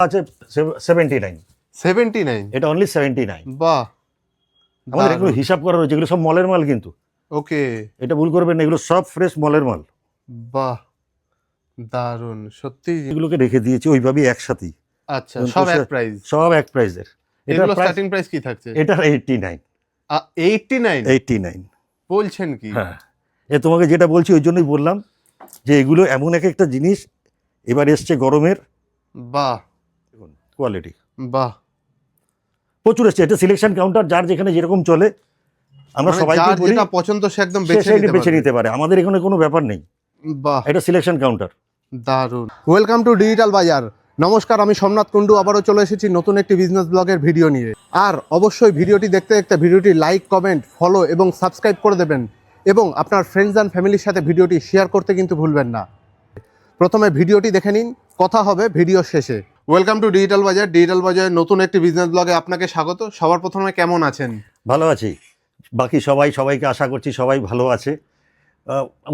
আছে 79। 79 এটা অনলি 79। বাহ, আমাদের এগুলো হিসাব করা রয়েছে, এগুলো সব মলের মাল কিন্তু। ওকে, এটা ভুল করবেন না, এগুলো সব ফ্রেশ মলের মাল। বাহ, দারুন সত্যি। এগুলোকে রেখে দিয়েছি ওইভাবেই একসাথেই। আচ্ছা, সব এক প্রাইস? সব এক প্রাইসের। এগুলো স্টার্টিং প্রাইস কি থাকছে? এটা 89। 89 বলছেন কি? হ্যাঁ, তোমাকে যেটা বলছি ওই জন্যই বললাম যে এগুলো এমন একটা জিনিস এবার এসছে গরমের। বাহ, কোয়ালিটি বাহ, প্রচুর এসছে। এটা সিলেকশন কাউন্টার, যার যেখানে যেরকম চলে আমরা মানে সবাইকে যার বলি যেটা পছন্দ সে একদম বেছে বেছে নিতে পারে। আমাদের এখানে কোনো ব্যাপার নেই। বাহ, এটা সিলেকশন কাউন্টার। দারুন। ওয়েলকাম টু ডিজিটাল বাজার। নমস্কার, আমি সোমনাথ কুন্ডু আবারও চলে এসেছি নতুন একটি বিজনেস ব্লগের ভিডিও নিয়ে। আর অবশ্যই ভিডিওটি দেখতে দেখতে ভিডিওটি লাইক, কমেন্ট, ফলো এবং সাবস্ক্রাইব করে দেবেন, এবং আপনার ফ্রেন্ডস অ্যান্ড ফ্যামিলির সাথে ভিডিওটি শেয়ার করতে কিন্তু ভুলবেন না। প্রথমে ভিডিওটি দেখে নিন, কথা হবে ভিডিও শেষে। ওয়েলকাম টু ডিজিটাল বাজার। ডিজিটাল বাজারের নতুন একটি বিজনেস ব্লগে আপনাকে স্বাগত। সবার প্রথমে কেমন আছেন? ভালো আছি। বাকি সবাইকে আশা করছি সবাই ভালো আছে।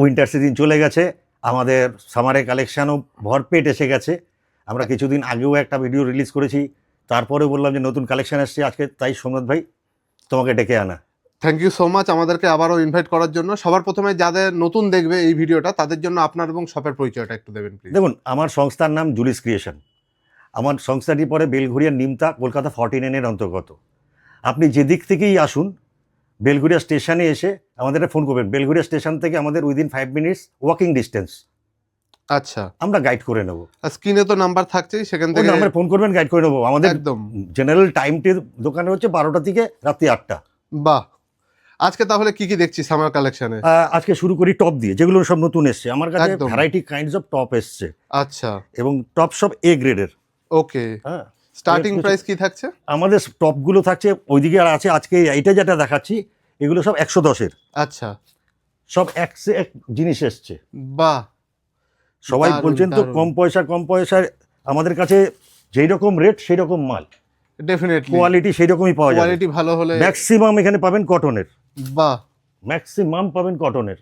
উইন্টার সিজন চলে গেছে, আমাদের সামারের কালেকশানও ভরপেট এসে গেছে। আমরা কিছুদিন আগেও একটা ভিডিও রিলিজ করেছি, তারপরে বললাম যে নতুন কালেকশান আসছে আজকে, তাই সোমনাথ ভাই তোমাকে ডেকে আনা। থ্যাংক ইউ সো মাচ আমাদেরকে আবারও ইনভাইট করার জন্য। সবার প্রথমে যাদের নতুন দেখবে এই ভিডিওটা, তাদের জন্য আপনার এবং শপের পরিচয়টা একটু দেবেন প্লিজ। দেখুন, আমার সংস্থার নাম জুলিস ক্রিয়েশন। আমার সংস্থাটি পরে বেলঘরিয়া নিমতা, কলকাতা 49-এর অন্তর্গত। আপনি যেদিক থেকেই আসুন, বেলঘরিয়া স্টেশনে এসে আমাদের ফোন করবেন। বেলঘরিয়া স্টেশন থেকে আমাদের উইদিন 5 মিনিটস ওয়াকিং ডিস্টেন্স। আচ্ছা, আমরা গাইড করে নেব। স্ক্রিনে তো নাম্বার থাকছেই, সেখান থেকে আমরা ফোন করবেন, গাইড করে নেবো। আমাদের একদম জেনারেল টাইমটি দোকানে হচ্ছে 12টা থেকে রাত্রি 8টা। বাহ, আজকে তাহলে কি কি দেখছি সামার কালেকশনে? আজকে শুরু করি টপ দিয়ে, যেগুলো সব নতুন এসছে আমার কাছে। একদম। ভ্যারাইটি কাইন্ডস অফ টপ এসছে, আচ্ছা, এবং টপ সব এ গ্রেডের। ওকে, হ্যাঁ, স্টার্টিং প্রাইস কি থাকছে? আমাদের টপগুলো থাকছে ওইদিকে আর আছে। আজকে এইটা যেটা দেখাচ্ছি এগুলো সব 110-এর। আচ্ছা, সব এক সে এক জিনিস এসছে। বাহ, সবাই দারুণ, বলছেন তো দারুণ। কম পয়সায় আমাদের কাছে যেই রকম রেট সেই রকম মাল, ডেফিনেটলি কোয়ালিটি সেই রকমই পাওয়া যাবে। কোয়ালিটি ভালো হলে ম্যাক্সিমাম এখানে পাবেন কটনের। বাহ, ম্যাক্সিমাম পাবেন কটনের,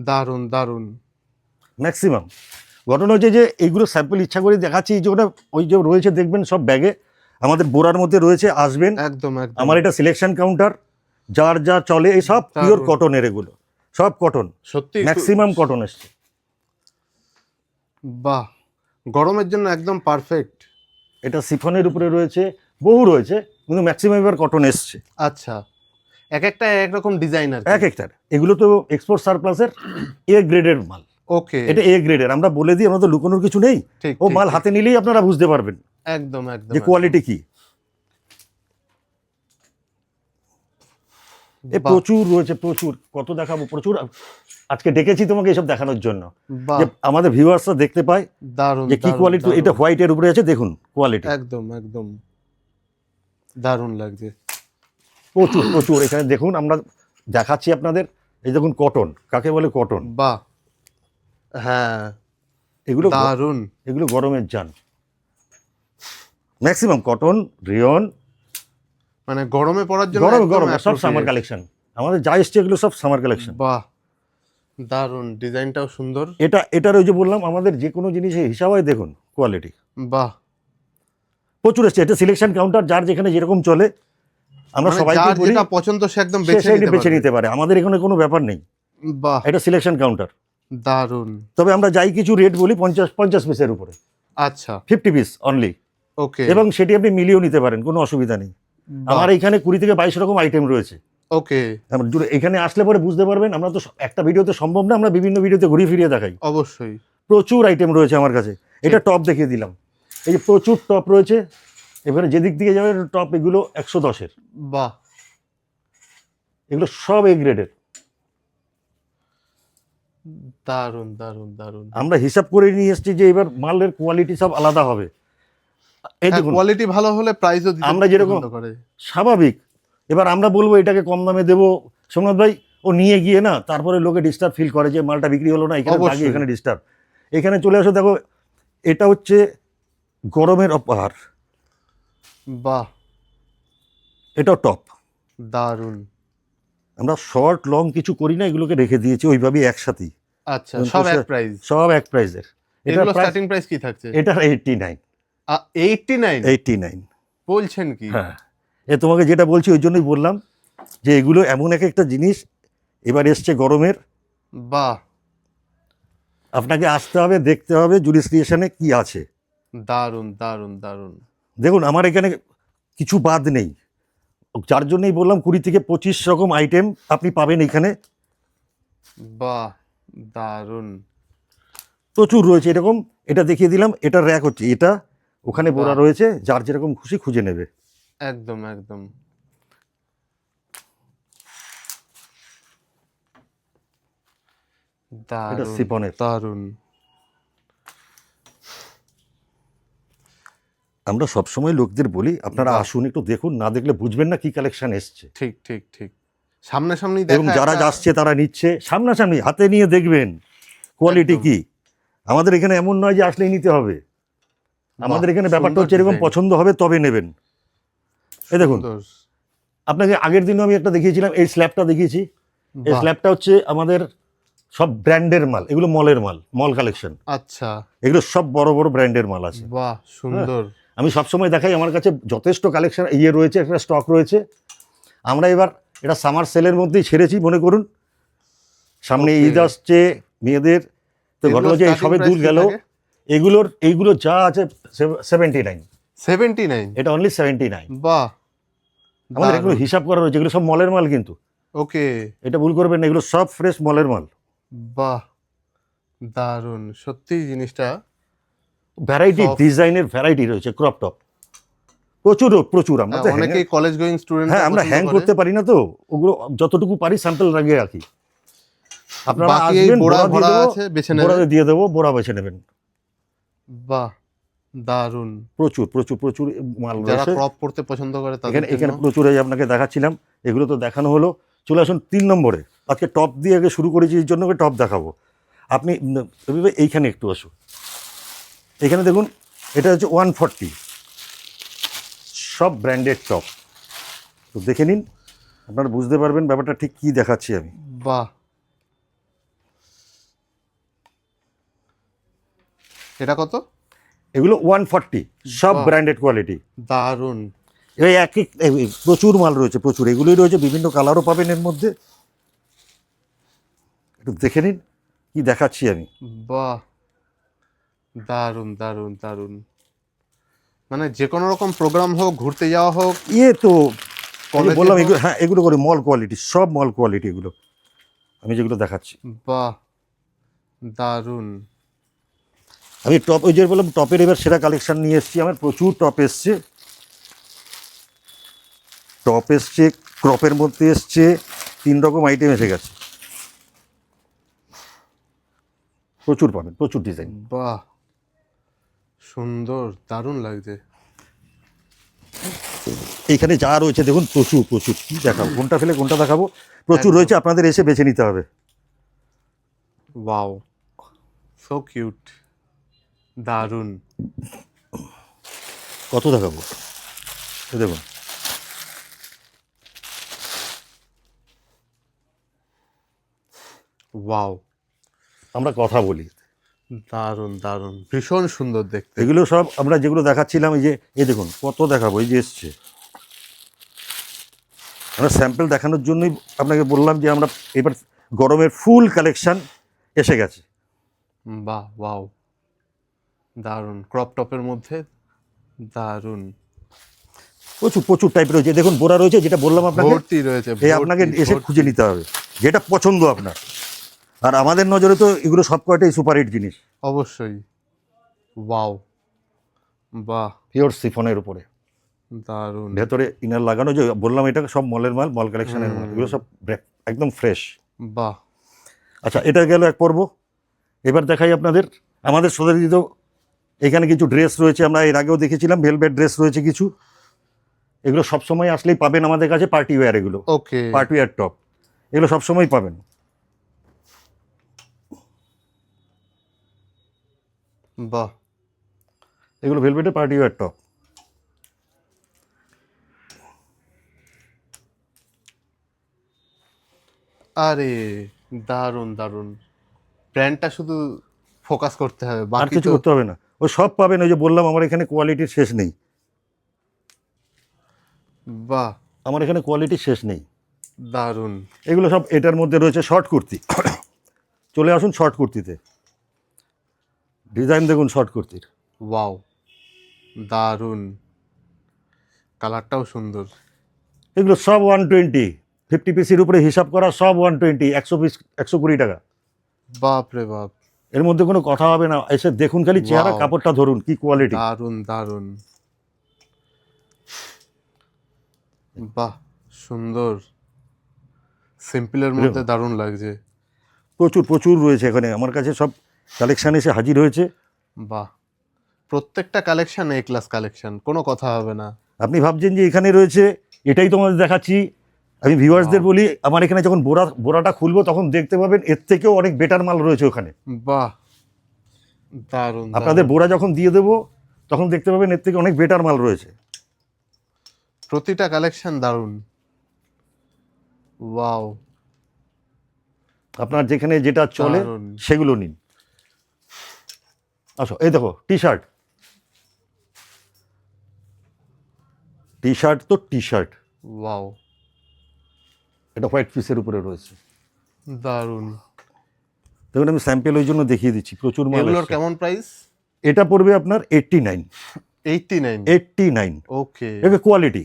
দারুন দারুন। ম্যাক্সিমাম। ঘটনা হচ্ছে যে এইগুলো স্যাম্পল ইচ্ছা করে দেখাচ্ছি, এই যে ওটা ওই যে রয়েছে দেখবেন সব ব্যাগে, আমাদের বোরার মধ্যে রয়েছে, আসবেন। একদম একদম। আমার এটা সিলেকশন কাউন্টার, যার যা চলে এই সব পিওর দারুণ। কটনের, এগুলো সব কটন, সত্যি ম্যাক্সিমাম কটন এসছে। বাহ, গরমের জন্য একদম পারফেক্ট। এটা সিফনের উপরে রয়েছে, বহু রয়েছে, কিন্তু ম্যাক্সিমাম এবার কটন এসছে। আচ্ছা, এক একটা এক রকম ডিজাইনার এক একটার। এগুলো তো এক্সপোর্ট সারপ্লাসের এ গ্রেডের মাল। ওকে, এটা এ গ্রেডের, আমরা বলে দিই, আমরা তো লুকানোর কিছু নেই। ঠিক ও ঠিক, মাল ঠিক। হাতে নিলেই আপনারা বুঝতে পারবেন একদম একদম যে কোয়ালিটি কি। এ বাহ, প্রচুর রয়েছে, প্রচুর। কত দেখাবো, প্রচুর। আজকে ডেকেছি তোমাকে এসব দেখানোর জন্য, বাহ, যে আমাদের ভিউয়ার্সরা দেখতে পায় দারুন যে কি দারুন, কোয়ালিটি। দারুন। এটা হোয়াইটের উপরে আছে, দেখুন কোয়ালিটি একদম একদম দারুন লাগছে। প্রচুর প্রচুর। এখানে দেখুন, আমরা দেখাচ্ছি আপনাদের। এই দেখুন কটন কাকে বলে, কটন। বাহ, হ্যাঁ, এগুলো দারুন। এগুলো গরমের জান। ম্যাক্সিমাম কটন, রিয়ন, মানে গরমে পড়ার জন্য গরমে একদম গরমে সব appropriate। Summer collection. আমাদের যা এসছে এগুলো সব সামার কালেকশন। বাহ, দারুন, ডিজাইনটাও সুন্দর। এটার ওই যে বললাম, আমাদের যে কোনো জিনিসের হিসাবে দেখুন কোয়ালিটি। বাহ, প্রচুর এসছে। এটা সিলেকশন কাউন্টার, যার যেখানে যেরকম চলে আমরা মানে সবাইকে যার বলি যেটা পছন্দ সে একদম সে বেছে বেছে নিতে নিতে পারে। আমাদের এখানে কোনো ব্যাপার নেই। বাহ, এটা সিলেকশন কাউন্টার। দারুন। তবে আমরা যাই কিছু রেট বলি 50 পিসের উপরে, আচ্ছা, 50 পিস অনলি, ওকে, এবং সেটি আপনি মিলিয়েও নিতে পারেন, কোনো অসুবিধা নেই। আমার এখানে 20 থেকে 22 রকম আইটেম রয়েছে। ওকে, এখানে আসলে পরে বুঝতে পারবেন। আমরা তো একটা ভিডিওতে সম্ভব না, আমরা বিভিন্ন ভিডিওতে ঘুরিয়ে ফিরিয়ে দেখাই। অবশ্যই প্রচুর আইটেম রয়েছে আমার কাছে। এটা টপ দেখিয়ে দিলাম, এই যে প্রচুর টপ রয়েছে। এবারে যেদিক দিকে যাবে টপ, এগুলো 110-এর। বাহ, এগুলো সব এ গ্রেডের। দারুন দারুন দারুন। আমরা হিসাব করে নিয়ে এসেছি যে এবার মালের কোয়ালিটি সব আলাদা হবে। এই দেখুন, কোয়ালিটি ভালো হলে প্রাইসও দিতে আমরা যেরকম পছন্দ করে। স্বাভাবিক, এবার আমরা বলবো এটাকে কম দামে দেবো, সোমনাথ ভাই ও নিয়ে গিয়ে না তারপরে লোকে ডিস্টার্ব ফিল করে যে মালটা বিক্রি হলো না, এখানে অবশ্যই। দাগি, এখানে ডিস্টার্ব। এখানে চলে আসো, দেখো এটা হচ্ছে গরমের অপার, বাহ, এটাও টপ। দারুন। আমরা শর্ট লং কিছু করি না, এগুলোকে রেখে দিয়েছি ওইভাবেই একসাথেই। আচ্ছা, সব এক প্রাইস? সব এক প্রাইসের। এগুলো স্টার্টিং প্রাইস কি থাকছে? এটা 89। 89 89। বলছেন কি? হ্যাঁ, তোমাকে যেটা বলছি ওই জন্যই বললাম যে এগুলো এমন একটা জিনিস, এবার এসছে গরমের, বাহ, আপনাকে আসতে হবে, দেখতে হবে জুডিসক্রিয়েশনে কি আছে। দারুন দারুন দারুন। দেখুন আমার এখানে কিছু বাদ নেই, যার জন্যই বললাম 20 থেকে 25 রকম আইটেম আপনি পাবেন এখানে। বাহ, দারুন। প্রচুর রয়েছে এরকম। এটা দেখিয়ে দিলাম, এটা র্যাক হচ্ছে, এটা ওখানে বোরা বাহ। রয়েছে, যার যেরকম খুশি খুঁজে নেবে। একদম একদম। এটা দারুন সিফনের। দারুন। আমরা সবসময় লোকদের বলি আপনারা বাহ। আসুন, একটু দেখুন, না দেখলে বুঝবেন না কি কালেকশন এসছে। ঠিক ঠিক ঠিক, সামনাসামনি এবং দেখা যারা একটা- আসছে তারা নিচ্ছে, সামনাসামনি হাতে নিয়ে দেখবেন কোয়ালিটি একদম। কি। আমাদের এখানে এমন নয় যে আসলেই নিতে হবে, আমাদের বাহ, এখানে ব্যাপারটা সুন্দর হচ্ছে এরকম design, পছন্দ হবে তবে নেবেন। এই দেখুন, সুন্দর। আপনাকে আগের দিনও আমি একটা দেখিয়েছিলাম, এই স্ল্যাবটা দেখিয়েছি। এই বাহ, স্ল্যাবটা হচ্ছে আমাদের সব ব্র্যান্ডের মাল, এগুলো মলের মাল, মল কালেকশন, আচ্ছা, এগুলো সব বড় বড় ব্র্যান্ডের মাল আছে। বাহ, সুন্দর। আমি সবসময় দেখাই আমার কাছে যথেষ্ট কালেকশন রয়েছে, একটা স্টক রয়েছে। আমরা এবার এটা সামার সেলের মধ্যেই ছেড়েছি, মনে করুন সামনে Okay. ঈদ আসছে মেয়েদের, তো এগুলো ঘটনা যে এই starting সবে price দূর কি গেল। থাকে? এইগুলো যা আছে 79, 79। এটা অনলি 79। বাহ, আমাদের এগুলো হিসাব করা রয়েছে, এগুলো সব মলের মাল কিন্তু, ওকে। এটা ভুল করবেন না, এগুলো সব ফ্রেশ মলের মাল। বাহ, দারুন সত্যি জিনিসটা। Variety, Soft. ডিজাইনের ভ্যারাইটি রয়েছে, ক্রপ টপ প্রচুর প্রচুর। আমরা তো অনেকেই কলেজ গোয়িং স্টুডেন্ট, হ্যাঁ, আমরা হ্যাং করতে পারি না, তো ওগুলো যতটুকু পারি স্যাম্পল লাগিয়ে রাখি। আপনারা বাকি এই আসবেন, বোড়া বোড়া দিয়ে ভরা দেবো, আছে, বেছে বোড়া নেবে। দিয়ে দেবো, বোড়া বেছে নেবেন। বাহ, দারুন। প্রচুর প্রচুর প্রচুর মাল যারা রয়েছে ক্রপ করতে পছন্দ করে তাদের এখানে। এখানে জন্য। প্রচুর, এই আপনাকে দেখাচ্ছিলাম, এগুলো তো দেখানো হলো। চলে আসুন 3 নম্বরে। আজকে টপ দিয়ে আগে শুরু করেছি, এই জন্য টপ দেখাবো। আপনি এইখানে একটু আসুন, এখানে দেখুন, এটা হচ্ছে 140, সব ব্র্যান্ডেড টপ। তো দেখে নিন, আপনারা বুঝতে পারবেন ব্যাপারটা ঠিক কী দেখাচ্ছি আমি। বাহ, এটা কত? এগুলো 140, সব বাহ। Branded quality. দারুন। এই প্রচুর মাল রয়েছে, প্রচুর, এগুলোই রয়েছে, বিভিন্ন কালারও পাবেন এর মধ্যে। একটু দেখে নিন কি দেখাচ্ছি আমি। বাহ, দারুন দারুন দারুন। মানে যে কোনো রকম প্রোগ্রাম হোক, ঘুরতে যাওয়া হোক, তো কলেজে বললাম হোক। এগুলো, হ্যাঁ এগুলো করে মল কোয়ালিটি, সব মল কোয়ালিটি এগুলো আমি যেগুলো দেখাচ্ছি। বাহ, দারুন। আমি টপ, ওই যে বললাম টপের এবার সেরা কালেকশন নিয়ে এসেছি, আমার প্রচুর টপ এসছে। টপ এসছে, ক্রপের মধ্যে এসছে, 3 রকম আইটেম এসে গেছে। প্রচুর পাবেন, প্রচুর ডিজাইন। বাহ, সুন্দর, দারুণ লাগছে। এইখানে যা রয়েছে দেখুন, প্রচুর প্রচুর, কি দেখাবো, কোনটা ফেলে কোনটা দেখাবো, প্রচুর একদম। রয়েছে, আপনাদের এসে বেছে নিতে হবে। ওয়াও, সো কিউট, দারুণ। কত দেখাবো, এই দেখুন। ওয়াও, আমরা কথা বলি, দারুণ দারুণ, ভীষণ সুন্দর দেখতে। এগুলো সব আমরা যেগুলো দেখাচ্ছিলাম, এই দেখুন কত দেখাবো, এই যে এসছে। আমরা স্যাম্পল দেখানোর জন্যই আপনাকে বললাম যে আমরা এবার গরমের ফুল কালেকশন এসে গেছে। বাহ, ওয়াও, দারুণ, ক্রপ টপের মধ্যে, দারুণ। প্রচুর প্রচুর টাইপ রয়েছে, দেখুন বোরা রয়েছে, যেটা বললাম আপনাকে, ভর্তি রয়েছে, এই আপনাকে ভর্তি, এসে ভর্তি। খুঁজে নিতে হবে যেটা পছন্দ আপনার। আর আমাদের নজরে তো এগুলো সব কয়টাই সুপারহিট জিনিস, অবশ্যই। ওয়াও, বাহ, পিওর সিফনের উপরে, দারুণ। ভেতরে ইনার লাগানো, যে বললাম এটা সব মলের মাল, মল কালেকশনের মাল, এগুলো সব একদম ফ্রেশ। বাহ, আচ্ছা, এটা গেল এক পর্ব। এবার দেখাই আপনাদের আমাদের সোসাইটিতে এখানে কিছু ড্রেস রয়েছে, আমরা এর আগেও দেখেছিলাম, ভেলভেট ড্রেস রয়েছে কিছু। এগুলো সবসময় আসলেই পাবেন আমাদের কাছে, পার্টি ওয়্যার, এগুলো ওকে। পার্টি ওয়্যার টপ, এগুলো সবসময় পাবেন। বাহ, এগুলো ভেলভেটে পার্টি ওয়্যার টপ। আরে দারুণ দারুণ, ব্র্যান্ডটা শুধু ফোকাস করতে হবে, আর বাকি কিছু তো করতে হবে না, ও সব পাবেন। ওই যে বললাম আমার এখানে কোয়ালিটির শেষ নেই, বাহ, আমার এখানে কোয়ালিটির শেষ নেই। দারুণ। এগুলো সব এটার মধ্যে রয়েছে শর্ট কুর্তি। চলে আসুন শর্ট কুর্তিতে, ডিজাইন দেখুন শর্ট কুর্তির। ওয়াও, দারুণ, কালারটাও সুন্দর। এগুলো সব 120, 50 পিসের উপরে হিসাব করা, সব 120, 100 পিস 120 টাকা। বাপ রে বাপ, এর মধ্যে কোনো কথা হবে না, এসে দেখুন খালি চেহারা, Wow. কাপড়টা ধরুন কি কোয়ালিটি। দারুণ দারুণ, বাহ, সুন্দর, সিম্পলের মধ্যে দারুণ লাগছে। প্রচুর প্রচুর রয়েছে এখানে, আমার কাছে সব কালেকশন এসে হাজির হয়েছে। বাহ, প্রত্যেকটা কালেকশন এ ক্লাস কালেকশন, কোনো কথা হবে না। আপনি ভাবছেন যে এখানে রয়েছে, এটাই তোমাদের দেখাচ্ছি। আমি ভিউয়ার্সদের বলি, আমার এখানে যখন বোরাটা খুলবো তখন দেখতে পাবেন এর থেকেও অনেক বেটার মাল রয়েছে ওখানে। বাহ, দারুণ। আপনাদের দারুণ। বোরা যখন দিয়ে দেবো তখন দেখতে পাবেন এর থেকে অনেক বেটার মাল রয়েছে। প্রতিটা কালেকশন দারুণ। ওয়াও, আপনার যেখানে যেটা চলে দারুণ। সেগুলো নিন। আসো, এই দেখো টি শার্ট, টি শার্ট তো টি শার্ট, ওয়াও, এটা হোয়াইট পিসের উপরে রয়েছে। দারুণ। দেখুন আমি স্যাম্পেল ওই জন্য দেখিয়ে দিচ্ছি, প্রচুর মাল এগুলোর এসছে। কেমন প্রাইস? এটা পড়বে আপনার 89, 89। 89। ওকে, এগুলো কোয়ালিটি,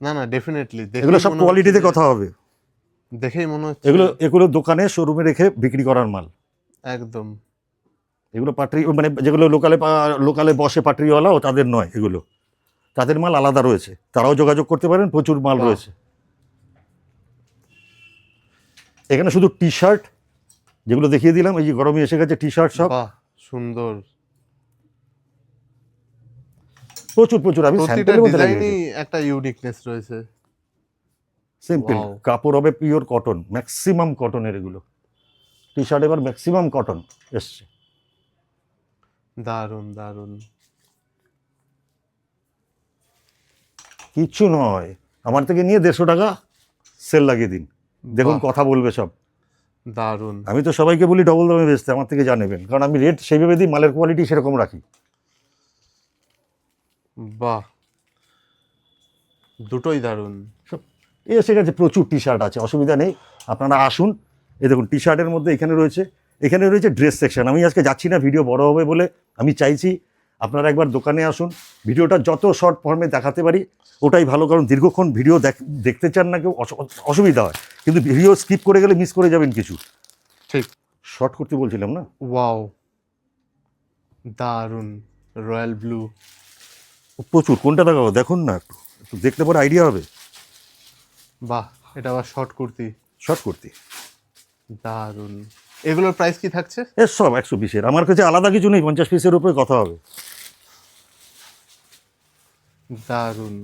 না না, ডেফিনেটলি এগুলো সব কোয়ালিটিতে কথা হবে। দেখেই মনে হচ্ছে এগুলো এগুলো দোকানে শোরুমে রেখে বিক্রি করার মাল। একদম। এগুলো পাটরি, মানে যেগুলো লোকালে বসে পাটরিওয়ালা, ও তাদের নয় এগুলো, তাদের মাল আলাদা রয়েছে, তারাও যোগাযোগ করতে পারেন, প্রচুর মাল বাহ। রয়েছে এখানে। শুধু টি শার্ট যেগুলো দেখিয়ে দিলাম, এই যে গরমে এসে গেছে টি শার্ট সব, বাহ, সুন্দর। প্রচুর প্রচুর। আমি প্রতিটা স্যাম্পেলের মধ্যে ডিজাইনই একটা ইউনিকনেস রয়েছে। Simple Wow. কাপড় হবে পিওর কটন, ম্যাক্সিমাম কটনের এগুলো। টি শার্ট এবার ম্যাক্সিমাম কটন এসছে। দারুণ দারুণ। কিচ্ছু নয়, আমার থেকে নিয়ে 150 টাকা সেল লাগিয়ে দিন, দেখুন বাহ, কথা বলবে সব। দারুণ। আমি তো সবাইকে বলি ডবল দামে বেচতে, আমার থেকে যা নেবেন, কারণ আমি রেট সেইভাবে দিই, মালের কোয়ালিটি সেরকম রাখি। বাহ, দুটোই দারুণ। সব এসে গেছে, প্রচুর টি শার্ট আছে, অসুবিধা নেই, আপনারা আসুন। এই দেখুন টি শার্টের মধ্যে এখানে রয়েছে ড্রেস সেকশন। আমি আজকে যাচ্ছি না, ভিডিও বড় হবে বলে। আমি চাইছি আপনারা একবার দোকানে আসুন, ভিডিওটা যত শর্ট ফর্মে দেখাতে পারি ওটাই ভালো, কারণ দীর্ঘক্ষণ ভিডিও দেখতে চান না কেউ, অসুবিধা হয়, কিন্তু ভিডিও স্কিপ করে গেলে মিস করে যাবেন কিছু। ঠিক। শর্ট করতে বলছিলাম না। ওয়াও, দারুণ, রয়্যাল ব্লু। প্রচুর, কোনটা দেখাবো দেখুন না, একটু একটু দেখলে পরে আইডিয়া হবে। বাহ, এটা আবার শর্ট কুর্তি। শর্ট কুর্তি, দারুণ। এগুলোর প্রাইস কি থাকছে? এর সব 120-এর, আমার কাছে আলাদা কিছু নেই, 50 পিসের উপরে কথা হবে। দারুণ।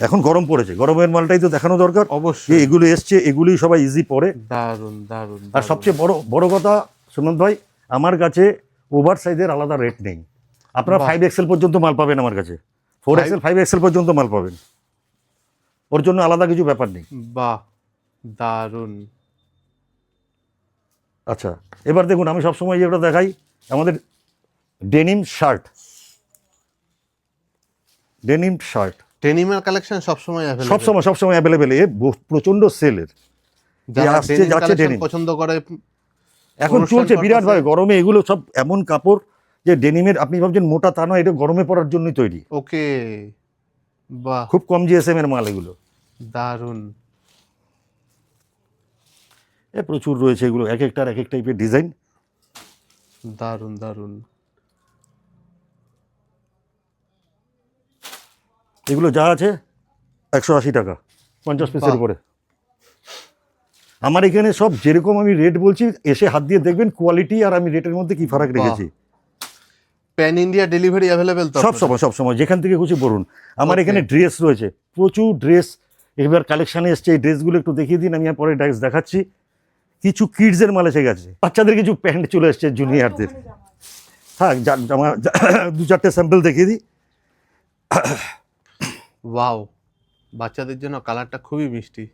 এখন গরম পড়েছে, গরমের মালটাই তো দেখানো দরকার। যে অবশ্যই। এগুলো এসছে এগুলোই সবাই ইজি পড়ে। দারুণ দারুণ। আর সবচেয়ে বড় কথা সুমন্ত ভাই, আমার কাছে ওভার সাইজের আলাদা রেট নেই। আপনারা বাহ। 5XL পর্যন্ত মাল পাবেন আমার কাছে, 4XL 5XL পর্যন্ত মাল পাবেন, ওর জন্য আলাদা কিছু ব্যাপার নেই। বাহ, দারুণ। আচ্ছা, এবার দেখুন আমি সবসময় যেটা দেখাই, আমাদের ডেনিম শার্ট, ডেনিম শার্ট ডেনিমের কালেকশন সবসময় অ্যাভেলেবল। সবসময় অ্যাভেলেবেল, এ প্রচণ্ড সেলের। যারা আসছে ডেনিম যাচ্ছে কালেকশন ডেনিম পছন্দ করে এখন অনুষ্ঠান চলছে বিরাট ভাবে, purpose-এ। গরমে এগুলো সব এমন কাপড় যে ডেনিমের, আপনি ভাবছেন মোটা, তা নয়, এটা গরমে পরার জন্যই তৈরি। ওকে, বাহ, খুব কম জিএসএম এর মাল এগুলো। দারুণ। প্রচুর রয়েছে এগুলো, এক একটা টাইপের ডিজাইন। দারুণ দারুণ। এগুলো যা আছে 180 টাকা, 50 পিসের বাহ। উপরে। আমার এখানে সব যেরকম আমি রেট বলছি, এসে হাত দিয়ে দেখবেন কোয়ালিটি আর আমি রেটের মধ্যে কি ফারাক রেখেছি। প্যান ইন্ডিয়া ডেলিভারি অ্যাভেলেবেল তো? সব সময় যেখান থেকে খুশি বলুন। আমার Okay. এখানে ড্রেস রয়েছে, প্রচুর ড্রেস এবার কালেকশানে এসছে। এই ড্রেসগুলো একটু দেখিয়ে দিন, আমি পরে ড্রেস দেখাচ্ছি। কিছু কিডসের মাল এসে গেছে, বাচ্চাদের কিছু প্যান্ট চলে এসছে জুনিয়রদের। হ্যাঁ, জামা 2-4টে স্যাম্পল দেখিয়ে দিই। ওয়াও, বাচ্চাদের জন্য কালারটা খুবই মিষ্টি।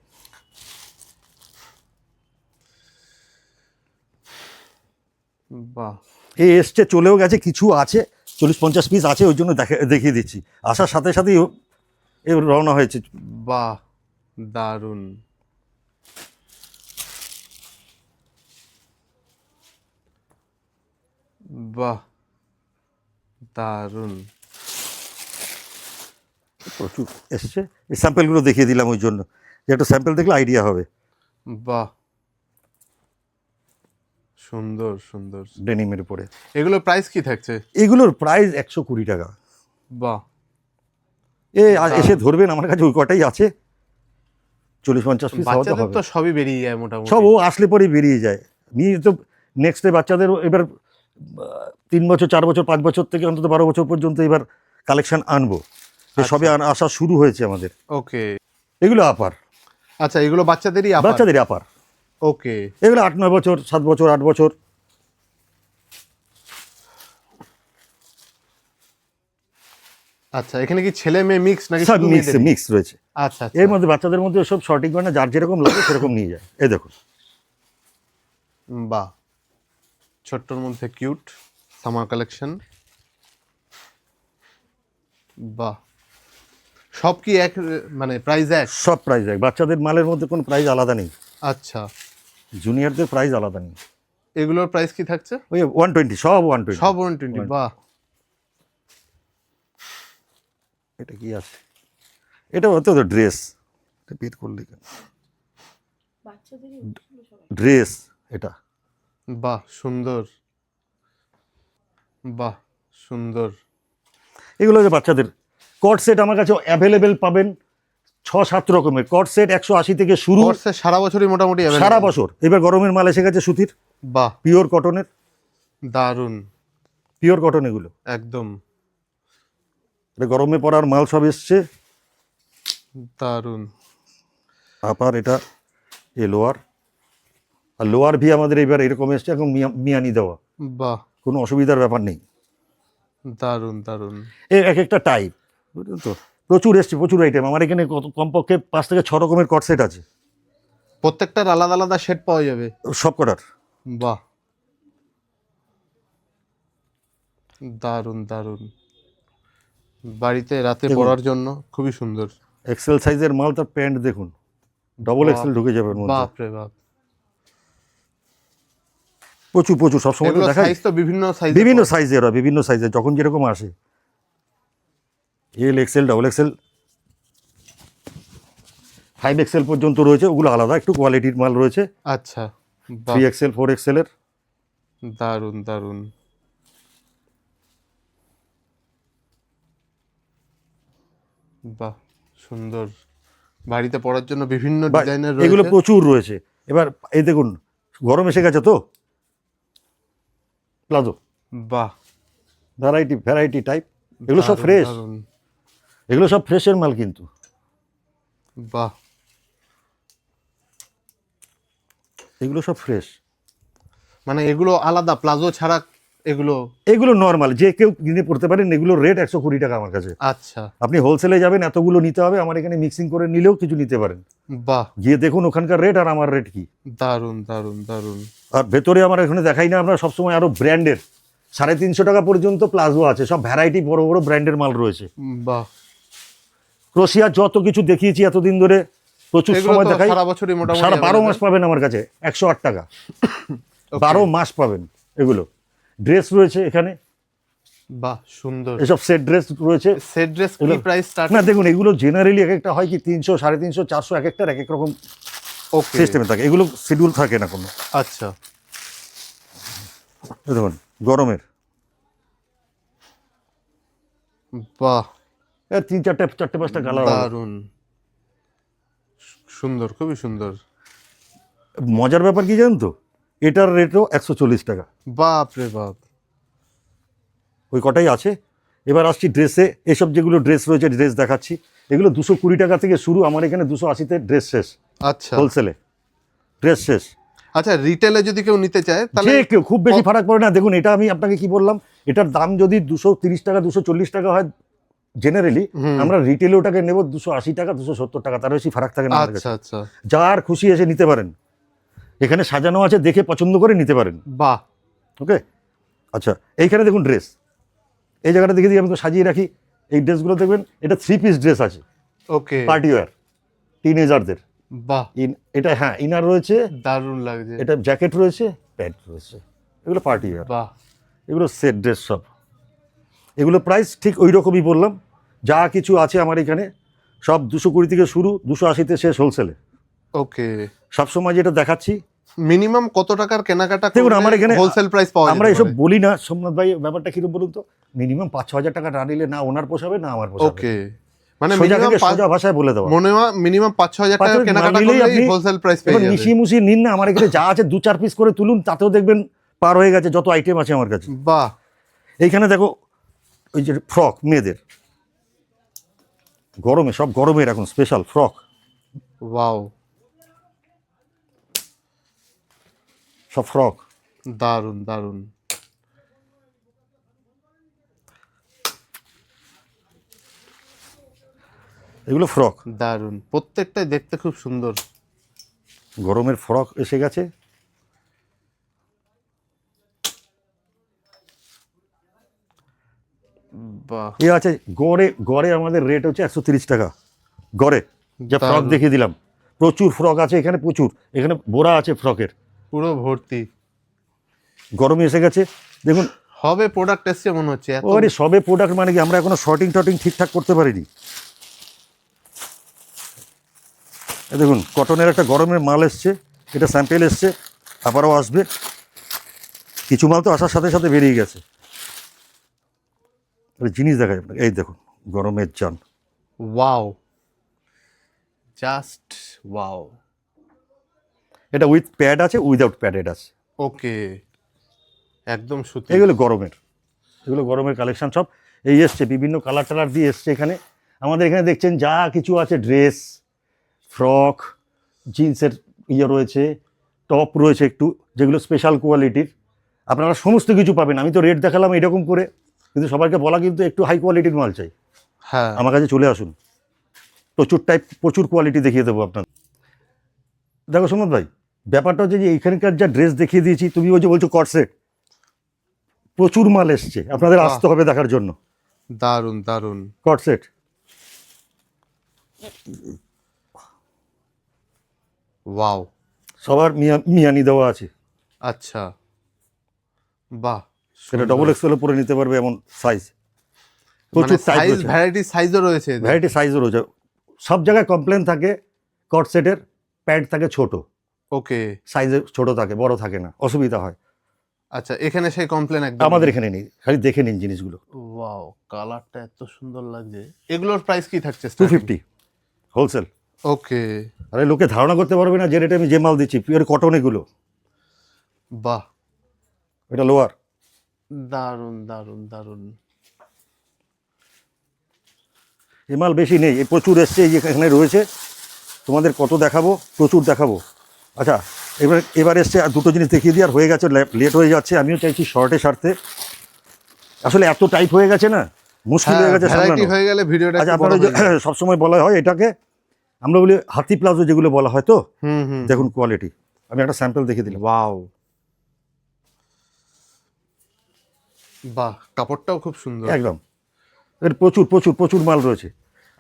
বাহ, এ এসছে, চলেও গেছে, কিছু আছে 40-50 পিস আছে, ওই জন্য দেখিয়ে দিচ্ছি। আসার সাথে সাথেই এ রওনা হয়েছে। বাহ, দারুণ। বাহ, দারুণ। প্রচুর এসছে, এই স্যাম্পেলগুলো দেখিয়ে দিলাম ওই জন্য, যে একটা স্যাম্পেল দেখলে আইডিয়া হবে। বাহ, সুন্দর সুন্দর। ডেনিমের উপরে এগুলোর প্রাইস কি থাকছে? এগুলোর প্রাইস 120 টাকা। বাহ, এসে ধরবেন, আমার কাছে ওই কটাই আছে, 40-50 পিস হওয়া তো বাচ্চাদের হবে। তো সবই বেরিয়ে যায় মোটামুটি। সব ও আসলে পরেই বেরিয়ে যায়। নিয়ে তো নেক্সট ডে বাচ্চাদের এবার 3 বছর 4 বছর 5 বছর থেকে অন্তত 12 বছর পর্যন্ত এবার কালেকশন আনবো। সবে আসা শুরু হয়েছে আমাদের। ওকে, এগুলো আপার, আচ্ছা এগুলো বাচ্চাদেরই আপার? বাচ্চাদের আপার। ওকে, এগুলো 8-9 বছর, 7 বছর, 8 বছর। আচ্ছা এখানে কি ছেলে মেয়ে মিক্স নাকি সব শুধু মিক্স মেয়েদেরই? মিক্স রয়েছে। আচ্ছা আচ্ছা। এর মধ্যে বাচ্চাদের মধ্যে সব শর্টিং করে না, যার যেরকম লাগে সেরকম নিয়ে যায়। এই দেখুন, বাহ, ছোট্টর মধ্যে কিউট সামার কালেকশন। বাহ, সব কি এক মানে প্রাইস এক? সব প্রাইস এক। বাচ্চাদের মালের মধ্যে কোনো প্রাইস আলাদা নেই, আচ্ছা, জুনিয়রদের প্রাইস আলাদা নেই। এগুলোর প্রাইস কি থাকছে? ওই 120, সব 120। সব 120। বাহ, এটা কি আছে? এটা হতো তো ড্রেস, এটা বের করলে কেন? ড্রেস এটা। বাহ সুন্দর, বাহ সুন্দর। এগুলো হচ্ছে বাচ্চাদের কট সেট। আমার কাছে অ্যাভেলেবেল পাবেন 6-7 রকমের কট সেট, 180 থেকে শুরু। কোর্সে সারা বছরই মোটামুটি available? সারা বছর। এবার গরমের মাল এসে গেছে সুতির, বাহ, পিওর কটনের, দারুণ, পিওর কটন এগুলো। একদম এটা গরমে পরার মাল সব এসছে। দারুণ। আপার এটা এ লোয়ার, আর লোয়ার ভি আমাদের এবার এরকম এসছে, এখন মিয়ানি দেওয়া, বাহ, কোনো অসুবিধার ব্যাপার নেই। দারুণ দারুণ। এক একটা টাইপ, বুঝলেন তো, প্রচুর এসছে, প্রচুর আইটেম। আমার এখানে কমপক্ষে 5 থেকে 6 রকমের কট সেট আছে, প্রত্যেকটার আলাদা আলাদা শেড পাওয়া যাবে? সব কটার। বাহ, দারুণ দারুণ। বাড়িতে রাতে দেখুন। পরার জন্য খুবই সুন্দর। এক্সেল সাইজের মাল, তার প্যান্ট দেখুন, ডবল এক্সেল ঢুকে যাবে এর মধ্যে। বাপ রে বাপ, প্রচুর প্রচুর, সবসময় তো এগুলো দেখাই। সাইজ তো বিভিন্ন সাইজ, বিভিন্ন সাইজের হয়, বিভিন্ন সাইজের, যখন যেরকম আসে। L XL, double XL, 5 XL পর্যন্ত রয়েছে। ওগুলো আলাদা, একটু কোয়ালিটির মাল রয়েছে। আচ্ছা, বাহ 3 এক্সেল, 4 এক্সেলের। দারুণ দারুণ। বাহ সুন্দর, বাড়িতে পরার জন্য বিভিন্ন ডিজাইনের এগুলো রয়েছে। প্রচুর রয়েছে। এবার এই দেখুন, গরম এসে গেছে তো, প্লাজো বাহ, ভ্যারাইটি টাইপ। এগুলো সব দারুণ, ফ্রেশ, দারুণ। এগুলো সব ফ্রেশের মাল কিন্তু। বাহ, এগুলো সব ফ্রেশ। মানে এগুলো আলাদা, প্লাজো ছাড়া এগুলো? এগুলো নর্মাল, যে কেউ কিনে পড়তে পারেন। এগুলোর রেট 120 টাকা আমার কাছে। আচ্ছা, আপনি হোলসেলে যাবেন, এতগুলো নিতে হবে, আমার এখানে মিক্সিং করে নিলেও কিছু নিতে পারেন। বাহ, গিয়ে দেখুন ওখানকার রেট আর আমার রেট কি। দারুণ দারুণ দারুণ। আর ভেতরে আমার এখানে দেখাই না, আমরা সবসময় আরো ব্র্যান্ডের 350 টাকা পর্যন্ত প্লাজো আছে, সব ভ্যারাইটি, বড় বড় ব্র্যান্ডের মাল রয়েছে। বাহ, ক্রোশিয়ার যত কিছু দেখিয়েছি এতদিন ধরে, প্রচুর এগুলো সময় তো দেখাই। সারা বছরই মোটামুটি সারা 12 মাস available? পাবেন আমার কাছে, 108 টাকা। Okay. 12 মাস পাবেন এগুলো। ড্রেস রয়েছে এখানে, বাহ সুন্দর। এসব সেট ড্রেস রয়েছে। সেট ড্রেস কি এগুলো- প্রাইস স্টার্ট? না দেখুন, এগুলো জেনারেলি এক একটা হয় কি 300, 350, 400, এক একটার এক এক রকম ওকে, সিস্টেমে থাকে। এগুলো শিডিউল থাকে না কোনো। আচ্ছা, এই দেখুন গরমের, বাহ 3-4টে 4-5টা কালার। দারুণ সুন্দর, খুবই সুন্দর। মজার ব্যাপার কি জানেন তো, এটার রেটও 140 টাকা। বাপ রে বাপ, ওই কটাই আছে। এবার আসছি ড্রেসে। এসব যেগুলো ড্রেস রয়েছে, ড্রেস দেখাচ্ছি। এগুলো 220 টাকা থেকে শুরু, আমার এখানে 280-তে ড্রেস শেষ। আচ্ছা হোলসেলে ড্রেস শেষ। আচ্ছা, রিটেলে যদি কেউ নিতে চায় তাহলে? যে কেউ, খুব বেশি ফারাক পড়ে না। দেখুন, এটা আমি আপনাকে কি বললাম, এটার দাম যদি 230 টাকা, 240 টাকা হয় জেনারেলি, আমরা রিটেলে ওটাকে নেব 280 টাকা, 270 টাকা, তার বেশি ফারাক থাকে না আমাদের আচ্ছা কাছে। আচ্ছা, যার খুশি এসে নিতে পারেন, এখানে সাজানো আছে, দেখে পছন্দ করে নিতে পারেন। বাহ, ওকে, আচ্ছা এইখানে দেখুন ড্রেস, এই জায়গাটা দেখে দিই, আমি তো সাজিয়ে রাখি। এই ড্রেসগুলো দেখবেন, এটা 3 পিস ড্রেস আছে, ওকে, পার্টি ওয়্যার, টিনেজারদের। বাহ, এটা হ্যাঁ ইনার রয়েছে, দারুণ লাগছে। এটা জ্যাকেট রয়েছে, প্যান্ট রয়েছে, এগুলো পার্টি ওয়্যার, বাহ, এগুলো সেট ড্রেস সব। এগুলো প্রাইস ঠিক ওই রকমই বললাম, যা কিছু আছে আমার এখানে সব 220 থেকে শুরু, 280-তে শেষ হোলসেলে। ওকে। সবসময় যেটা দেখাচ্ছি, মিনিমাম কত টাকার কেনাকাটা দেখুন আমার এখানে হোলসেল প্রাইস পাওয়া আমরা যেতে এসব পারে? বলি না সোমনাথ ভাই, ব্যাপারটা কিরকম বলুন তো, মিনিমাম 5-6 হাজার টাকা না নিলে না ওনার পোষাবে না আমার পোষাবে। ওকে, মানে সোজা মিনিমাম থেকে সোজা ভাষায় বলে দেওয়া। মিনিমাম 5-6 হাজার টাকার 5,000 কেনাকাটা নিলেই করলেই আপনি হোলসেল প্রাইস পেয়ে এবার যাবেন। মিশিয়ে মুশিয়ে নিন না, আমার এখানে যা আছে 2-4 পিস করে তুলুন, তাতেও দেখবেন পার হয়ে গেছে যত আইটেম আছে আমার কাছে। বাহ, এইখানে দেখো ওই যে ফ্রক মেয়েদের, গরমে সব গরমের এখন স্পেশাল ফ্রক, ওয়াও, সব ফ্রক। দারুণ দারুণ। এগুলো ফ্রক, দারুণ, প্রত্যেকটাই দেখতে খুব সুন্দর। গরমের ফ্রক এসে গেছে। বাহ, এ আছে গড়ে, গড়ে আমাদের রেট হচ্ছে 130 টাকা গড়ে। যা ফ্রক দারুণ। দেখিয়ে দিলাম, প্রচুর ফ্রক আছে এখানে, প্রচুর, এখানে বোরা আছে ফ্রকের, পুরো ভর্তি। গরমে এসে গেছে দেখুন। হবে প্রোডাক্ট এসছে মনে হচ্ছে এত। ওরে সবে প্রোডাক্ট মানে কি, আমরা এখনো শর্টিং টটিং ঠিকঠাক করতে পারিনি। এ দেখুন কটনের একটা গরমের মাল এসছে, এটা স্যাম্পেল এসছে, আবারও আসবে, কিছু মাল তো আসার সাথে সাথে বেরিয়ে গেছে। জিনিস দেখায় আপনাকে, এই দেখুন গরমের জান, ওয়াও, জাস্ট ওয়াও। এটা উইথ প্যাড আছে, উইদাউট প্যাডেড আছে। ওকে, একদম সুতি। এগুলো গরমের, এগুলো গরমের কালেকশন সব এই এসছে, বিভিন্ন কালার টালার দিয়ে এসছে এখানে। আমাদের এখানে দেখছেন যা কিছু আছে, ড্রেস, ফ্রক, জিন্সের ইয়ে রয়েছে, টপ রয়েছে একটু, যেগুলো স্পেশাল কোয়ালিটির, আপনারা সমস্ত কিছু পাবেন। আমি তো রেট দেখালাম এরকম করে, কিন্তু সবাইকে বলা কিন্তু একটু হাই কোয়ালিটির মাল চাই, হ্যাঁ, আমার কাছে চলে আসুন, প্রচুর টাইপ, প্রচুর কোয়ালিটি দেখিয়ে দেবো আপনার। দেখো সুমন ভাই, ব্যাপারটা হচ্ছে যে এইখানকার যা ড্রেস দেখিয়ে দিয়েছি, তুমি ওই যে বলছো কটসেট, প্রচুর মাল এসছে, আপনাদের বাহ। আসতে হবে দেখার জন্য। দারুণ দারুণ। কটসেট ওয়াও, সবার মিয়ানি দেওয়া আছে, আচ্ছা, বাহ। সেটা ডবল এক্সেলও পরে নিতে পারবে এমন সাইজ, প্রচুর টাইপ সাইজ রয়েছে, ভ্যারাইটি সাইজও রয়েছে এদের। ভ্যারাইটি সাইজও রয়েছে। সব জায়গায় কমপ্লেন থাকে কটসেটের প্যান্ট থাকে ছোট, ওকে, সাইজে ছোট থাকে, বড় থাকে না, অসুবিধা হয়। আচ্ছা, এখানে সেই কমপ্লেন একদম আমাদের এখানে নেই, খালি দেখে নিন জিনিসগুলো। ওয়াও, কালারটা এত সুন্দর লাগছে। এগুলোর প্রাইস কি থাকছে? 250 হোলসেল। ওকে, আরে লোকে ধারণা করতে পারবে না যে রেটে আমি যে মাল দিচ্ছি, পিওর কটন এগুলো। বাহ, এটা লোয়ার, দারুণ দারুণ দারুণ। এ মাল বেশি নেই, এই প্রচুর এসছে, এই যে এখানে রয়েছে, তোমাদের কত দেখাবো, প্রচুর দেখাবো। আচ্ছা এবার এসছে, আর দুটো জিনিস দেখিয়ে দিই, আর হয়ে গেছে, লেট হয়ে যাচ্ছে, আমিও চাইছি শর্টে সারতে, আসলে এত টাইপ হয়ে গেছে না, মুশকিল হয়ে গেছে ভ্যারাইটি সামলানো। হয়ে গেলে ভিডিওটা আচ্ছা একটু বড় আপনারা যে হয়ে যায়। সবসময় বলা হয় এটাকে, আমরা বলি হাতি প্লাজো যেগুলো বলা হয়, তো হুম হুম, দেখুন কোয়ালিটি, আমি একটা স্যাম্পল দেখিয়ে দিলাম। ওয়াও, বাহ, কাপড়টাও খুব সুন্দর। একদম, এর প্রচুর প্রচুর প্রচুর মাল রয়েছে।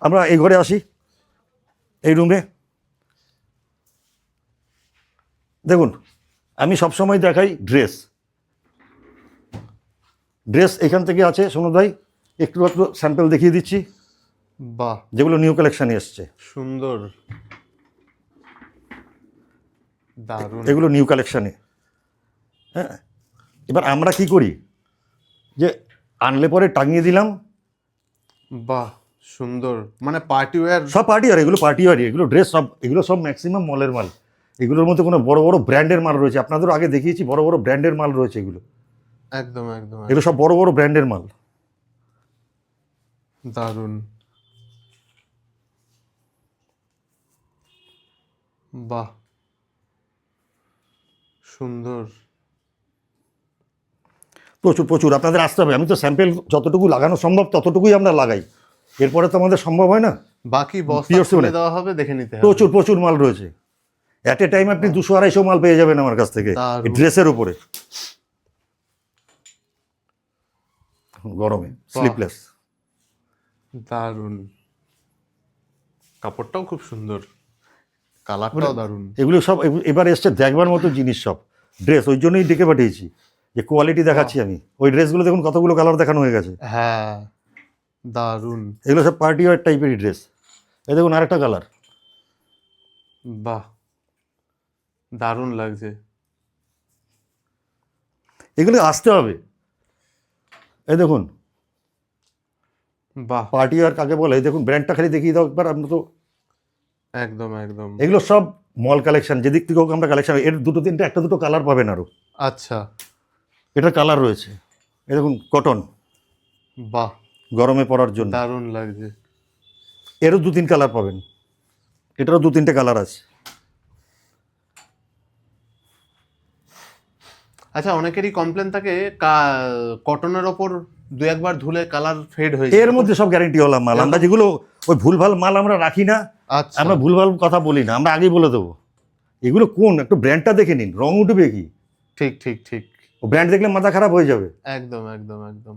আমরা এই ঘরে আসি, এই রুমে দেখুন, আমি সবসময় দেখাই ড্রেস, ড্রেস এখান থেকে আছে সুমন ভাই, একটু একটু স্যাম্পল দেখিয়ে দিচ্ছি, বাহ, যেগুলো নিউ কালেকশানে এসছে, সুন্দর, দারুণ। এগুলো নিউ কালেকশানে। হ্যাঁ, এবার আমরা কি করি, যে আনলে পরে টাঙিয়ে দিলাম, বাহ, সুন্দর, মানে পার্টি ওয়্যার। সব পার্টি আর এগুলো পার্টি ওয়ারি, এগুলো ড্রেস সব, এগুলো সব ম্যাক্সিমাম মলের মাল, এগুলোর মধ্যে কোনো বড় বড় ব্র্যান্ডের মাল রয়েছে, আপনাদেরও আগে দেখিয়েছি, বড় বড় ব্র্যান্ডের মাল রয়েছে এগুলো, একদম একদম এগুলো সব বড় বড় ব্র্যান্ডের মাল। দারুণ, বাহ, সুন্দর। প্রচুর প্রচুর, আপনাদের আসতে হবে, আমি তো স্যাম্পেল যতটুকু লাগানো সম্ভব ততটুকুই আমরা লাগাই, এরপরে তো আমাদের সম্ভব হয় না। বাকি বস্তা Pure খুলে cement। দেওয়া হবে, দেখে নিতে হবে। প্রচুর প্রচুর মাল রয়েছে, অ্যাট এ টাইম আপনি 200-250 মাল পেয়ে যাবেন আমার কাছ থেকে দারুণ। ড্রেসের উপরে। গরমে স্লিপলেস। দারুন, কাপড়টাও খুব সুন্দর, কালারটাও দারুন। এগুলো সব এবার এসছে দেখবার মতো জিনিস, সব ড্রেস, ওই জন্যই ডেকে পাঠিয়েছি যে কোয়ালিটি দেখাচ্ছি আমি। ওই ড্রেসগুলো দেখুন কতগুলো কালার দেখানো হয়ে গেছে। হ্যাঁ, দারুন। এগুলো সব পার্টি ওয়ার টাইপেরই ড্রেস। এই দেখুন আরেকটা কালার। বাহ, দারুন লাগছে। এগুলো আসতে হবে। এই দেখুন বাহ, পার্টি ওয়ার কাকে বলে, এই দেখুন ব্র্যান্ডটা খালি দেখিয়ে দাও একবার। আমরা তো একদম একদম। এগুলো সব মল কালেকশন, যেদিক থেকে হোক আমরা কালেকশন। এর দুটো তিনটে একটা দুটো কালার পাবেন আরো। আচ্ছা, এটার কালার রয়েছে, এই দেখুন কটন, বাহ, গরমে পরার জন্য। দারুন লাগছে। এরও দু তিন কালার পাবেন, এটারও দু তিনটে কালার আছে। আচ্ছা, অনেকেরই কমপ্লেন থাকে কটনের ওপর দু একবার ধুলে কালার ফেড হয়ে এর মধ্যে সব গ্যারেন্টি হলাম মাল। আমরা যেগুলো ওই ভুলভাল মাল আমরা রাখি না, আচ্ছা, আমরা ভুলভাল কথা বলি না, আমরা আগেই বলে দেবো এগুলো কোন, একটু ব্র্যান্ডটা দেখে নিন, রং উঠবে কি। ঠিক ঠিক ঠিক, ও ব্র্যান্ড দেখলে মাথা খারাপ হয়ে যাবে। একদম একদম একদম।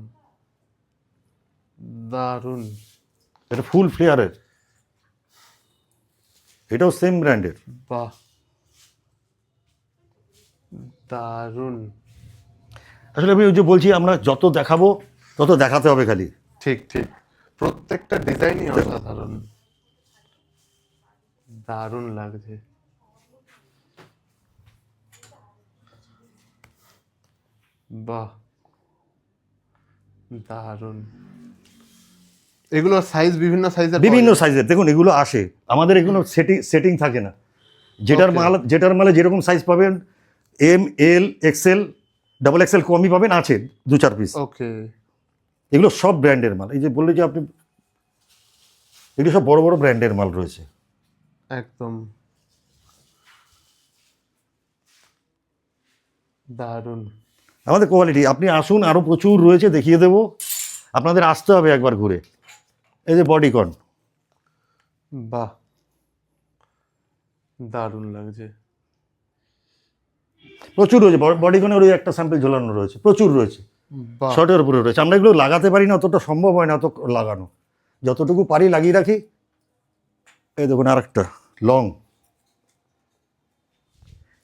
দারুন। এটা ফুল ফ্লেয়ারের, এটাও সেম ব্র্যান্ডের। বাহ, দারুন। আসলে আমি ওই যে বলছি, আমরা যত দেখাবো তত দেখাতে হবে খালি। ঠিক ঠিক, প্রত্যেকটা ডিজাইনই অসাধারণ, দারুন লাগছে। বাহ, দারুন। এগুলোর সাইজ বিভিন্ন সাইজের, বিভিন্ন সাইজের দেখুন এগুলো আসে আমাদের, এগুলো সেটিং থাকে না। যেটার মালে যেরকম সাইজ পাবেন, M L XL double XL কমই পাবেন, আছে দু চার পিস। ওকে, এগুলো সব ব্র্যান্ডের মাল। এই যে বললে যে আপনি, এগুলো সব বড় বড় ব্র্যান্ডের মাল রয়েছে। একদম দারুন। আমাদের কোয়ালিটি, আপনি আসুন, আরও প্রচুর রয়েছে, দেখিয়ে দেবো। আপনাদের আসতে হবে একবার ঘুরে। এই যে বডিকন, বাহ, দারুন লাগছে। প্রচুর রয়েছে। বডিকনের ওই একটা স্যাম্পল ঝোলানো রয়েছে, প্রচুর রয়েছে। বাহ, শর্টের উপরে রয়েছে। আমরা এগুলো লাগাতে পারি না, অতটা সম্ভব হয় না অত লাগানো, যতটুকু পারি লাগিয়ে রাখি। এই দেখুন আর একটা লং,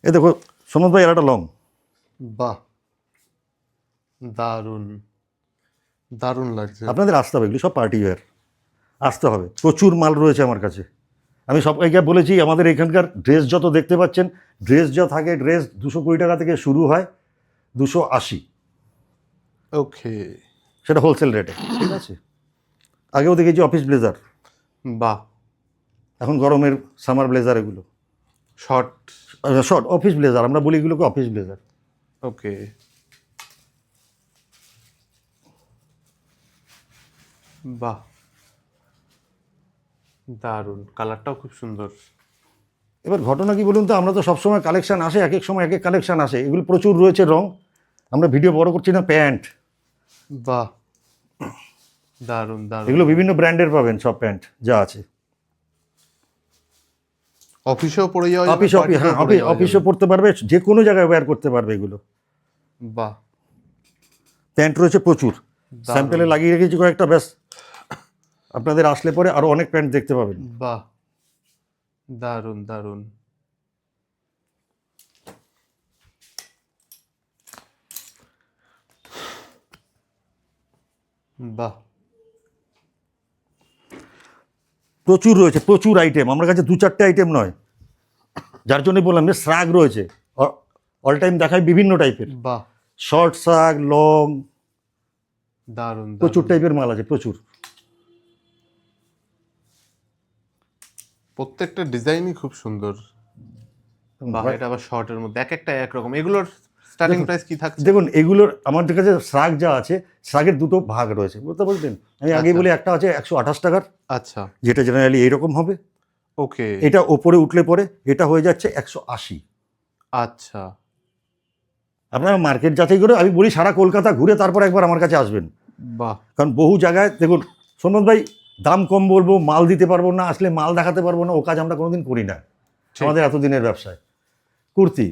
এই দেখো সমুদ ভাই, আর একটা লং। বাহ, দারুন, দারুন লাগছে। আপনাদের আসতে হবে, এগুলো সব পার্টি ওয়্যার, আসতে হবে। প্রচুর মাল রয়েছে আমার কাছে। আমি সবাইকে বলেছি, আমাদের এখানকার ড্রেস যত দেখতে পাচ্ছেন, ড্রেস যা থাকে, ড্রেস 220 টাকা থেকে শুরু হয় 280, ওকে, সেটা হোলসেল রেটে, ঠিক আছে। আগেও দেখেছি অফিস ব্লেজার, বাহ, এখন গরমের সামার ব্লেজার, এগুলো শর্ট, শর্ট অফিস ব্লেজার, আমরা বলি এগুলোকে অফিস ব্লেজার। ওকে, বাহ, দারুন, কালারটাও খুব সুন্দর। এবার ঘটনা কি বলুন তো, আমরা তো সবসময় কালেকশন আসে, এক এক সময় এক এক কালেকশন আসে, এগুলো প্রচুর রয়েছে রং। আমরা ভিডিও বড় করছি না। প্যান্ট, বাহ, দারুন দারুন। এগুলো বিভিন্ন ব্র্যান্ডের পাবেন, সব প্যান্ট যা আছে। অফিসেও পরে যাওয়া যাবে, হ্যাঁ, পার্টিতেও পরে যাওয়া অফিসে যাবে। পড়তে পারবে, যে কোনো জায়গায় ওয়্যার করতে পারবে এগুলো। বাহ, প্যান্ট রয়েছে প্রচুর, দারুণ। স্যাম্পেলে লাগিয়ে রেখেছি কয়েকটা, ব্যাস। আপনাদের আসলে পরে আরো অনেক প্যান্ট দেখতে পাবেন। বাহ, দারুন দারুন। বাহ, প্রচুর রয়েছে, প্রচুর আইটেম আমার কাছে, দু চারটে আইটেম নয়। যার জন্য বললাম যে শ্রাগ রয়েছে, অল টাইম দেখায় বিভিন্ন টাইপের, বাহ, শর্ট শ্রাগ, লং, দারুন প্রচুর দারুন। টাইপের মাল আছে, প্রচুর। প্রত্যেকটা ডিজাইনই খুব সুন্দর। বাহ, এটা আবার শর্টের মধ্যে, এক একটা একরকম। এগুলোর স্টার্টিং প্রাইস কি থাকছে? দেখুন এগুলোর আমাদের কাছে শ্রাগ যা আছে, শ্রাগের দুটো ভাগ রয়েছে, বুঝতে বলছেন। আমি আগেই বলি, একটা আছে 128 টাকার, আচ্ছা, যেটা জেনারেলি এইরকম হবে। ওকে, এটা ওপরে উঠলে পরে এটা হয়ে যাচ্ছে 180। আচ্ছা, আপনারা মার্কেট যাচাই করে, আমি বলি সারা কলকাতা ঘুরে তারপর একবার আমার কাছে আসবেন। বাহ, কারণ বহু জায়গায় দেখুন, সোমনাথ ভাই, দাম কম বলবো, মাল দিতে পারবো না, আসলে মাল দেখাতে পারবো না, ও কাজ আমরা কোনোদিন করি না ঠিক। আমাদের এতদিনের ব্যবসায়। কুর্তি,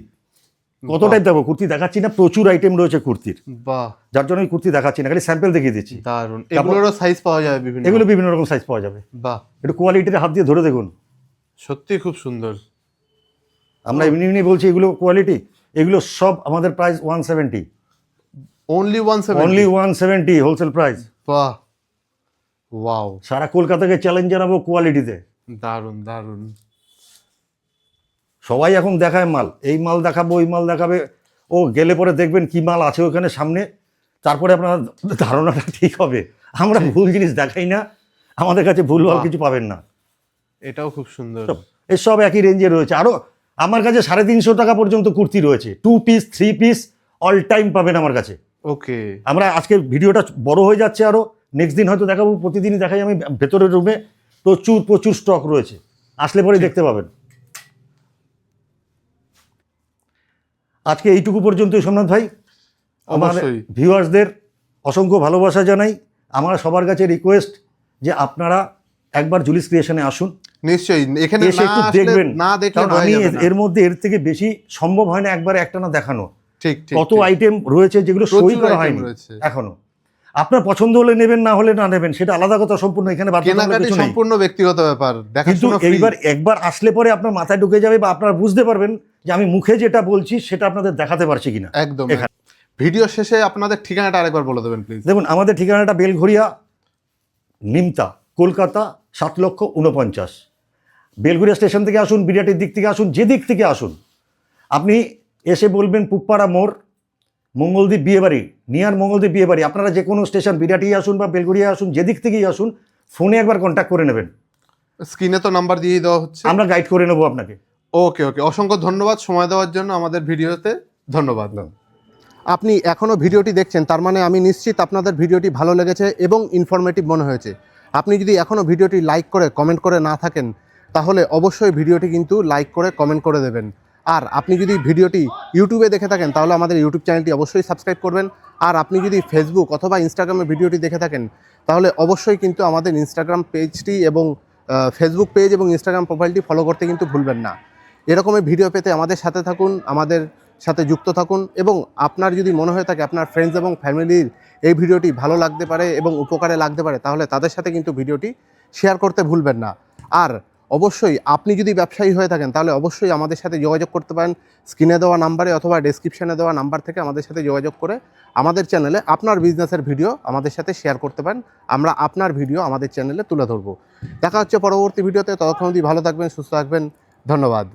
কত বাহ। টাইপ দেখো, কুর্তি দেখাচ্ছি না, প্রচুর আইটেম রয়েছে কুর্তির, বাহ, যার জন্য আমি কুর্তি দেখাচ্ছি না, খালি স্যাম্পল দেখিয়ে দিচ্ছি। দারুন। এগুলোরও সাইজ পাওয়া যাবে বিভিন্ন? এগুলো বিভিন্ন রকম সাইজ পাওয়া যাবে। বাহ, একটু কোয়ালিটির হাত দিয়ে ধরে দেখুন। সত্যি খুব সুন্দর। আমরা এমনি এমনি বলছি এগুলো কোয়ালিটি, এগুলো সব আমাদের price 170, only 170? Only 170 wholesale price. বাহ, ওয়াও, সারা কলকাতাকে চ্যালেঞ্জ জানাবো কোয়ালিটিতে। দারুন দারুন। সবাই এখন দেখায় মাল, এই মাল দেখাবো, ওই মাল দেখাবে, ও গেলে পরে দেখবেন কি মাল আছে ওখানে সামনে, তারপরে আপনার ধারণাটা ঠিক হবে। আমরা ভুল জিনিস দেখাই না, আমাদের কাছে ভুলভাল বাহ। কিছু পাবেন না। এটাও খুব সুন্দর। এসব একই রেঞ্জে রয়েছে। আরও আমার কাছে 350 টাকা পর্যন্ত কুর্তি রয়েছে, 2 পিস 3 পিস অল টাইম পাবেন আমার কাছে। ওকে, আমরা আজকে ভিডিওটা বড় হয়ে যাচ্ছে, আরও নেক্সট দিন হয়তো দেখাবো, প্রতিদিনই দেখাই আমি ভেতরের রুমে, প্রচুর প্রচুর স্টক রয়েছে, আসলে পরে দেখতে পাবেন। আজকে এইটুকু পর্যন্তই সোমনাথ ভাই। আমার অবশ্যই। ভিউয়ার্সদের অসংখ্য ভালোবাসা জানাই। আমার সবার কাছে রিকোয়েস্ট যে আপনারা একবার জুলিস ক্রিয়েশনে আসুন, নিশ্চয়ই এখানে এসে না একটু আসলে, দেখবেন, না দেখলে কারণ বোঝা আমি যাবে না। এর মধ্যে এর থেকে বেশি সম্ভব হয় না একবার একটা না দেখানো। ঠিক ঠিক কত ঠিক। আইটেম রয়েছে যেগুলো সই প্রচুর করা item হয়নি রয়েছে। এখনো। আপনার পছন্দ হলে নেবেন, না হলে না নেবেন, সেটা আলাদা কথা, সম্পূর্ণ এখানে বাধ্যতামূলক কেনাকাটি কিছু নেই। সম্পূর্ণ ব্যক্তিগত ব্যাপার, কিন্তু দেখাশোনা free। এইবার একবার আসলে পরে আপনার মাথায় ঢুকে যাবে, বা আপনারা বুঝতে পারবেন যে আমি মুখে যেটা বলছি সেটা আপনাদের দেখাতে পারছি কিনা। একদম। এখানে। ভিডিও শেষে আপনাদের ঠিকানাটা আরেকবার বলে দেবেন প্লিজ। দেখুন, আমাদের ঠিকানাটা বেলঘড়িয়া, নিমতা, কলকাতা 7,49,000। বেলঘড়িয়া স্টেশন থেকে আসুন, বিরাটির দিক থেকে আসুন, যে দিক থেকে আসুন, আপনি এসে বলবেন পুপ্পাড়া মোড়, মঙ্গলদ্বীপ বিয়েবাড়ি, নিয়ার মঙ্গলদ্বীপ বিয়েবাড়ি। আপনারা যে কোনো স্টেশন, বিরাটি আসুন বা বেলঘড়িয়া আসুন, যে দিক থেকেই আসুন, ফোনে একবার কন্ট্যাক্ট করে নেবেন, স্ক্রিনে তো নাম্বার দিয়েই দেওয়া হচ্ছে। আমরা গাইড করে নেবো আপনাকে। ওকে ওকে, অসংখ্য ধন্যবাদ সময় দেওয়ার জন্য আমাদের ভিডিওতে। ধন্যবাদ। আপনি এখনও ভিডিওটি দেখছেন, তার মানে আমি নিশ্চিত আপনাদের ভিডিওটি ভালো লেগেছে এবং ইনফরমেটিভ মনে হয়েছে। আপনি যদি এখনও ভিডিওটি লাইক করে কমেন্ট করে না থাকেন, তাহলে অবশ্যই ভিডিওটি কিন্তু লাইক করে কমেন্ট করে দেবেন। আর আপনি যদি ভিডিওটি ইউটিউবে দেখে থাকেন, তাহলে আমাদের ইউটিউব চ্যানেলটি অবশ্যই সাবস্ক্রাইব করবেন। আর আপনি যদি ফেসবুক অথবা ইনস্টাগ্রামে ভিডিওটি দেখে থাকেন, তাহলে অবশ্যই কিন্তু আমাদের ইনস্টাগ্রাম পেজটি এবং ফেসবুক পেজ এবং ইনস্টাগ্রাম প্রোফাইলটি ফলো করতে কিন্তু ভুলবেন না। এরকমের ভিডিও পেতে আমাদের সাথে থাকুন, আমাদের সাথে যুক্ত থাকুন। এবং আপনার যদি মনে হয়ে থাকে আপনার ফ্রেন্ডস এবং ফ্যামিলির এই ভিডিওটি ভালো লাগতে পারে এবং উপকারে লাগতে পারে, তাহলে তাদের সাথে কিন্তু ভিডিওটি শেয়ার করতে ভুলবেন না। আর অবশ্যই আপনি যদি ব্যবসায়ী হয়ে থাকেন, তাহলে অবশ্যই আমাদের সাথে যোগাযোগ করতে পারেন স্ক্রিনে দেওয়া নাম্বারে অথবা ডেসক্রিপশনে দেওয়া নাম্বার থেকে আমাদের সাথে যোগাযোগ করে আমাদের চ্যানেলে আপনার বিজনেসের ভিডিও আমাদের সাথে শেয়ার করতে পারেন। আমরা আপনার ভিডিও আমাদের চ্যানেলে তুলে ধরবো। দেখা হচ্ছে পরবর্তী ভিডিওতে। ততক্ষণ অবধি ভালো থাকবেন, সুস্থ থাকবেন। ধন্যবাদ।